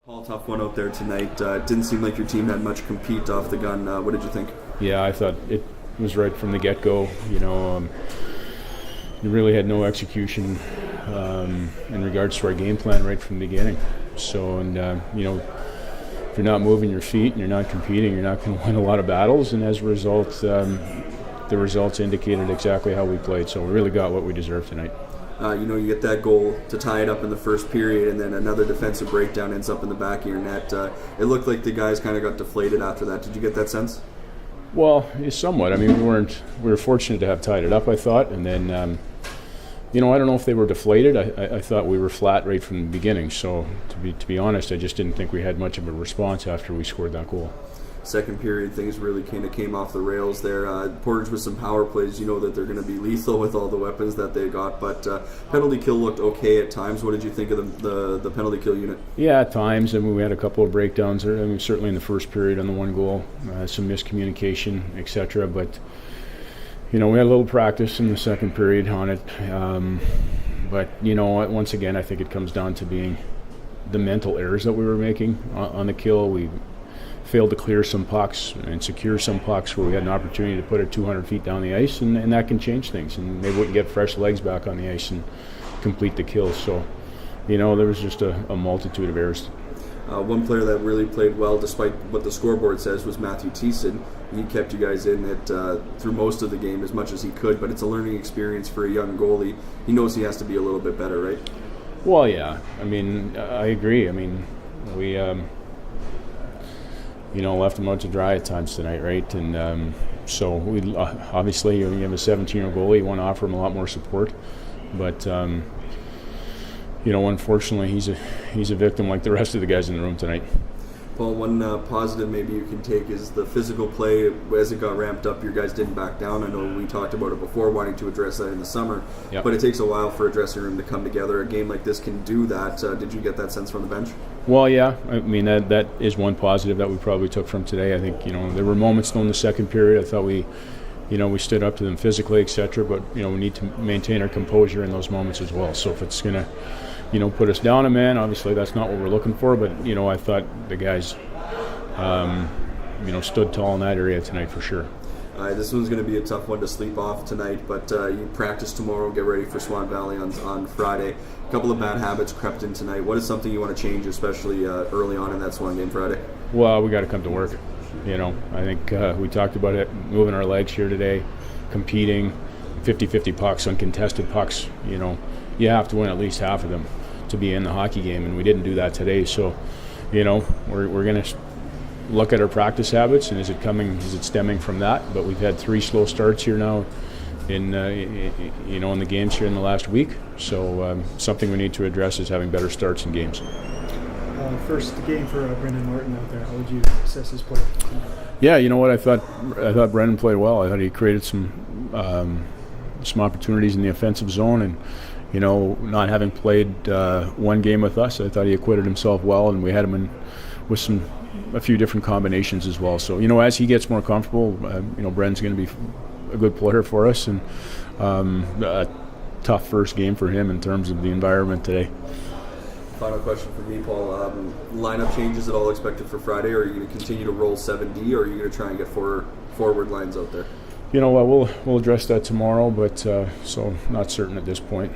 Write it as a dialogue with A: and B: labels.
A: Paul, tough one out there tonight. Didn't seem like your team had much compete off the gun. What did you think?
B: Yeah, I thought it was right from the get-go. You really had no execution in regards to our game plan right from the beginning. So, if you're not moving your feet and you're not competing, you're not going to win a lot of battles. And as a result, the results indicated exactly how we played. So we really got what we deserved tonight.
A: You get that goal to tie it up in the first period, and then another defensive breakdown ends up in the back of your net. It looked like the guys kind of got deflated after that. Did you get that sense?
B: Well, somewhat. I mean, we were fortunate to have tied it up, I thought, and then, I don't know if they were deflated. I thought we were flat right from the beginning. So to be honest, I just didn't think we had much of a response after we scored that goal.
A: Second period, things really kind of came off the rails there. Portage with some power plays, you know that they're going to be lethal with all the weapons that they got, but penalty kill looked okay at times. What did you think of the penalty kill unit?
B: Yeah, at times. I mean, we had a couple of breakdowns there. I mean, certainly in the first period on the one goal, some miscommunication, etc. But, we had a little practice in the second period on it. But, once again, I think it comes down to being the mental errors that we were making on the kill. We failed to clear some pucks and secure some pucks where we had an opportunity to put it 200 feet down the ice, and that can change things, and maybe we can get fresh legs back on the ice and complete the kills. So, there was just a multitude of errors.
A: One player that really played well, despite what the scoreboard says, was Matthew Thiessen. He kept you guys in it through most of the game as much as he could, but it's a learning experience for a young goalie. He knows he has to be a little bit better, right?
B: Well, yeah. I mean, I agree. I mean, we left him out to dry at times tonight, right? And so we obviously, you have a 17-year-old goalie, you want to offer him a lot more support, but unfortunately, he's a victim like the rest of the guys in the room tonight.
A: Paul, one positive maybe you can take is the physical play. As it got ramped up, your guys didn't back down. I know we talked about it before, wanting to address that in the summer,
B: Yep.
A: But it takes a while for a dressing room to come together. A game like this can do that. Did you get that sense from the bench?
B: Well, yeah. I mean, that is one positive that we probably took from today. I think, there were moments though in the second period I thought we stood up to them physically, etc. But, we need to maintain our composure in those moments as well. So if it's going to put us down a man, obviously that's not what we're looking for, but, I thought the guys, stood tall in that area tonight for sure.
A: This one's going to be a tough one to sleep off tonight, but you practice tomorrow, get ready for Swan Valley on Friday. A couple of bad habits crept in tonight. What is something you want to change, especially early on in that Swan game Friday? Well,
B: we got to come to work. I think we talked about it, moving our legs here today, competing, 50-50 pucks, uncontested pucks. You have to win at least half of them to be in the hockey game, and we didn't do that today. So, we're going to look at our practice habits, and is it stemming from that? But we've had 3 slow starts here now in the games here in the last week. So something we need to address is having better starts in games.
C: First game for Brendan Martin out there. How would you assess his play?
B: Yeah, you know what, I thought Brendan played well. I thought he created some opportunities in the offensive zone, and not having played one game with us, I thought he acquitted himself well, and we had him in with a few different combinations as well. So as he gets more comfortable, Brendan's going to be a good player for us, and a tough first game for him in terms of the environment today.
A: Final question for me, Paul. Lineup changes at all expected for Friday, or are you going to continue to roll 7D, or are you going to try and get forward lines out there?
B: We'll address that tomorrow, but so not certain at this point.